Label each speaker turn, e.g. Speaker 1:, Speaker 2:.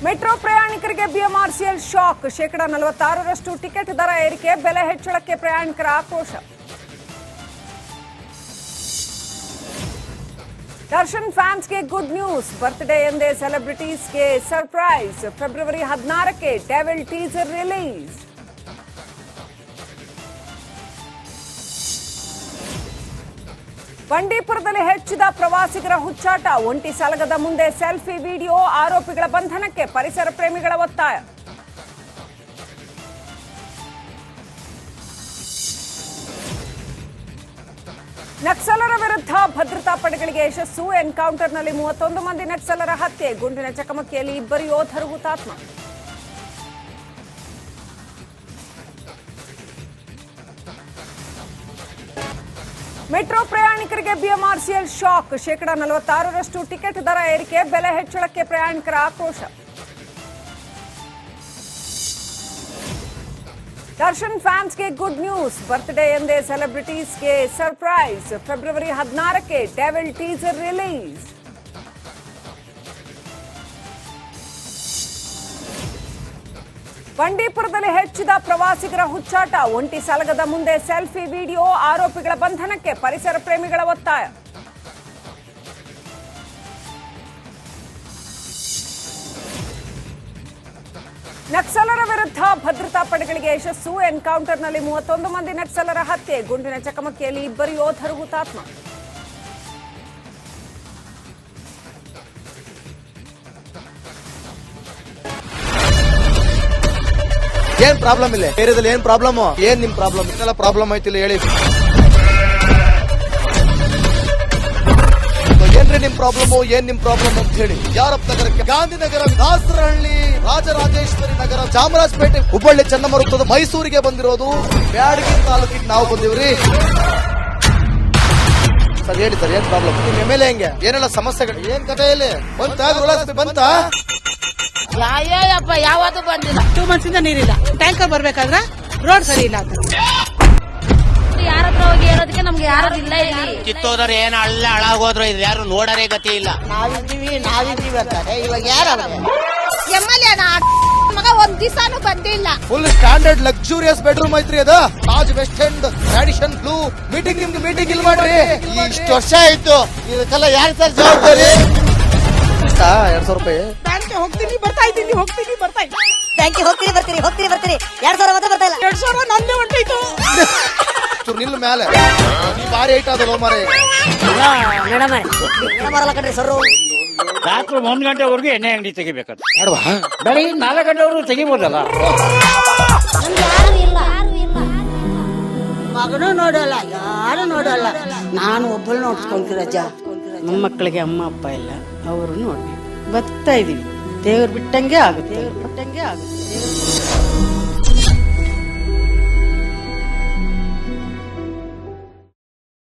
Speaker 1: Metro ಪ್ರಯಾಣಿಕರಿಗೆ BMRCL shock. 46% ticket ದರ ಏರಿಕೆ, ಬೆಲೆ ಹೆಚ್ಚಳಕ್ಕೆ ಪ್ರಯಾಣಿಕರ ಆಕ್ರೋಶ. ದರ್ಶನ್ ಫ್ಯಾನ್ಸ್ಗೆ ಗುಡ್ ನ್ಯೂಸ್. ಬರ್ತ್ಡೇ ಎಂದೇ ಸೆಲೆಬ್ರಿಟೀಸ್ಗೆ ಸರ್ಪ್ರೈಸ್. ಫೆಬ್ರವರಿ 16ಕ್ಕೆ ಡೆವಿಲ್ ಟೀಸರ್ ರಿಲೀಸ್. ಬಂಡೀಪುರದಲ್ಲಿ ಹೆಚ್ಚಿದ ಪ್ರವಾಸಿಗರ ಹುಚ್ಚಾಟ. ಒಂಟಿ ಸಲಗದ ಮುಂದೆ ಸೆಲ್ಫಿ ವಿಡಿಯೋ. ಆರೋಪಿಗಳ ಬಂಧನಕ್ಕೆ ಪರಿಸರ ಪ್ರೇಮಿಗಳ ಒತ್ತಾಯ. ನಕ್ಸಲರ ವಿರುದ್ಧ ಭದ್ರತಾ ಪಡೆಗಳಿಗೆ ಯಶಸ್ಸು. ಎನ್ಕೌಂಟರ್ನಲ್ಲಿ 31 ಮಂದಿ ನಕ್ಸಲರ ಹತ್ಯೆ. ಗುಂಡಿನ ಚಕಮಕಿಯಲ್ಲಿ 2 ಯೋಧರು ಹುತಾತ್ಮ. ಮೆಟ್ರೋ ಪ್ರಯಾಣಿಕರಿಗೆ ಬಿಎಂಆರ್ಸಿಎಲ್ ಶಾಕ್. 46% ಟಿಕೆಟ್ ದರ ಏರಿಕೆ, ಬೆಲೆ ಹೆಚ್ಚಳಕ್ಕೆ ಪ್ರಯಾಣಿಕರ ಆಕ್ರೋಶ. ದರ್ಶನ್ ಫ್ಯಾನ್ಸ್ಗೆ ಗುಡ್ ನ್ಯೂಸ್. ಬರ್ತ್ಡೇ ಎಂದೇ ಸೆಲೆಬ್ರಿಟೀಸ್ಗೆ ಸರ್ಪ್ರೈಸ್. ಫೆಬ್ರವರಿ 16ಕ್ಕೆ ಡೆವಿಲ್ ಟೀಸರ್ ರಿಲೀಸ್. ಬಂಡೀಪುರದಲ್ಲಿ ಹೆಚ್ಚಿದ ಪ್ರವಾಸಿಗರ ಹುಚ್ಚಾಟ. ಒಂಟಿ ಸಲಗದ ಮುಂದೆ ಸೆಲ್ಫಿ ವಿಡಿಯೋ. ಆರೋಪಿಗಳ ಬಂಧನಕ್ಕೆ ಪರಿಸರ ಪ್ರೇಮಿಗಳ ಒತ್ತಾಯ. ನಕ್ಸಲರ ವಿರುದ್ಧ ಭದ್ರತಾ ಪಡೆಗಳಿಗೆ ಯಶಸ್ಸು. ಎನ್ಕೌಂಟರ್ನಲ್ಲಿ 31 ಮಂದಿ ನಕ್ಸಲರ ಹತ್ಯೆ. ಗುಂಡಿನ ಚಕಮಕಿಯಲ್ಲಿ 2 ಯೋಧರು ಹುತಾತ್ಮ.
Speaker 2: ಏನ್ ಪ್ರಾಬ್ಲಮ್ ಇಲ್ಲ ಏರಿಯಾದಲ್ಲಿ? ಏನ್ ಪ್ರಾಬ್ಲಮ್? ಏನ್ ನಿಮ್ ಪ್ರಾಬ್ಲಮ್? ಇದೆಲ್ಲ ಪ್ರಾಬ್ಲಮ್ ಐತಿಲ್ಲ ಹೇಳಿ. ಏನ್ರಿ ನಿಮ್ ಪ್ರಾಬ್ಲಮ್? ಏನ್ ನಿಮ್ ಪ್ರಾಬ್ಲಮ್ ಅಂತ ಹೇಳಿ. ಯಾರಪ್ಪ ನಗರಕ್ಕೆ? ಗಾಂಧಿನಗರ, ದಾಸರಹಳ್ಳಿ, ರಾಜರಾಜೇಶ್ವರಿ ನಗರ, ಚಾಮರಾಜಪೇಟೆ, ಹುಬ್ಬಳ್ಳಿ, ಚನ್ನಮರುತ್ತದ, ಮೈಸೂರಿಗೆ ಬಂದಿರೋದು. ಬ್ಯಾಡಗಿ ತಾಲೂಕಿಗೆ ನಾವು ಬಂದಿವ್ರಿ. ಸರ್ ಹೇಳಿ ಸರ್, ಏನ್ ಪ್ರಾಬ್ಲಮ್? ನಿಮ್ ಎಮ್ಎಲ್ಎ ಹೆಂಗೆ? ಏನೆಲ್ಲ ಸಮಸ್ಯೆಗಳು? ಏನ್ ಕಥೆ ಇಲ್ಲಿ ಬಂತ?
Speaker 3: ಯಾಯಪ್ಪ ಯಾವತ್ತೂ ಬಂದಿಲ್ಲ.
Speaker 4: 2 months ಇಂದ ನೀರಿಲ್ಲ. ಟ್ಯಾಂಕರ್ ಬರ್ಬೇಕಾದ್ರೆ ರೋಡ್ ಸರಿ ಇಲ್ಲ ಅಂತ
Speaker 3: ಯಾರ ಹತ್ರ ಹೋಗಿ ಹೇಳೋದಕ್ಕೆ ನಮ್ಗೆ ಯಾರು ಇಲ್ಲ. ಇಲ್ಲಿ
Speaker 5: ಕಿತ್ತೋದ್ರೆ ಏನ್ ಹಾಳಾಗೋದ್ರು ಇದು ಯಾರು ನೋಡರೇ ಗತಿ ಇಲ್ಲ.
Speaker 4: ನಾವಿದ್ದೀವಿ ಅಂತಾರೆ. ಇವಾಗ ಯಾರು
Speaker 3: ಎಮ್ಎಲ್ಎ ಮಗ ಒಂದ್ ದಿವಸನೂ ಬಂದಿಲ್ಲ.
Speaker 2: ಫುಲ್ ಸ್ಟ್ಯಾಂಡರ್ಡ್ ಲಕ್ಸುರಿಯಸ್ ಬೆಡ್ರೂಮ್ ಐತ್ರಿ ಅದು. Taj West End, Radisson Blu. ನಿಮ್ಗೆ ಮೀಟಿಂಗ್ ಇಲ್ಲಿ ಮಾಡ್ರಿ. ಇಷ್ಟು ವರ್ಷ ಆಯ್ತು, ಇದಕ್ಕೆಲ್ಲ ಯಾರು ಸರ್ ಜವಾಬ್ದಾರಿ? 2,000 ರೂಪಾಯಿ
Speaker 4: ಬ್ಯಾಂಕ್ ಹೋಗ್ತೀನಿ ಬರ್ತಾ ಇದ್ದೀನಿ.
Speaker 6: ಬ್ಯಾಂಕಿಗೆ ಹೋಗ್ತೀರಿ 2,000 ಮತ್ತೆ ಬರ್ತಾ ಇಲ್ಲ.
Speaker 4: 2,000 ನಂದೇ ಹೊಂಟೋಯ್ತು.
Speaker 2: ನಿಲ್ ಮೇಲೆ ಭಾರಿ ಐಟ್ ಅದಲ್ಲ ಮಾರೆ.
Speaker 6: ಮೇಡಮ್ ಬರಲ್ಲ ಕಣ್ರಿ ಸರ್.
Speaker 7: ರಾತ್ರಿ 1 ಗಂಟೆವರೆಗೂ ಎಣ್ಣೆ ಅಂಗಡಿ ತೆಗಿಬೇಕಂತ.
Speaker 2: ಬೇಡವಾ?
Speaker 7: ಬೆಳಿಗ್ಗೆ 4 ಗಂಟೆವರೆಗೂ ತೆಗಿಬೋದಲ್ಲ.
Speaker 4: ಮಗನೂ ನೋಡಲ್ಲ, ಯಾರು ನೋಡಲ್ಲ. ನಾನು ಒಬ್ಬಳು ನೋಡ್ಸ್ಕೊಂತೀರಜ್ಜ. ನಮ್ಮ ಮಕ್ಕಳಿಗೆ ಅಮ್ಮ ಅಪ್ಪ ಇಲ್ಲ, ಅವರು ನೋಡ್ಬೇಕು. ಬರ್ತಾ ಇದೀವಿ. ದೇವ್ರು ಬಿಟ್ಟಂಗೆ ಆಗುತ್ತೆ.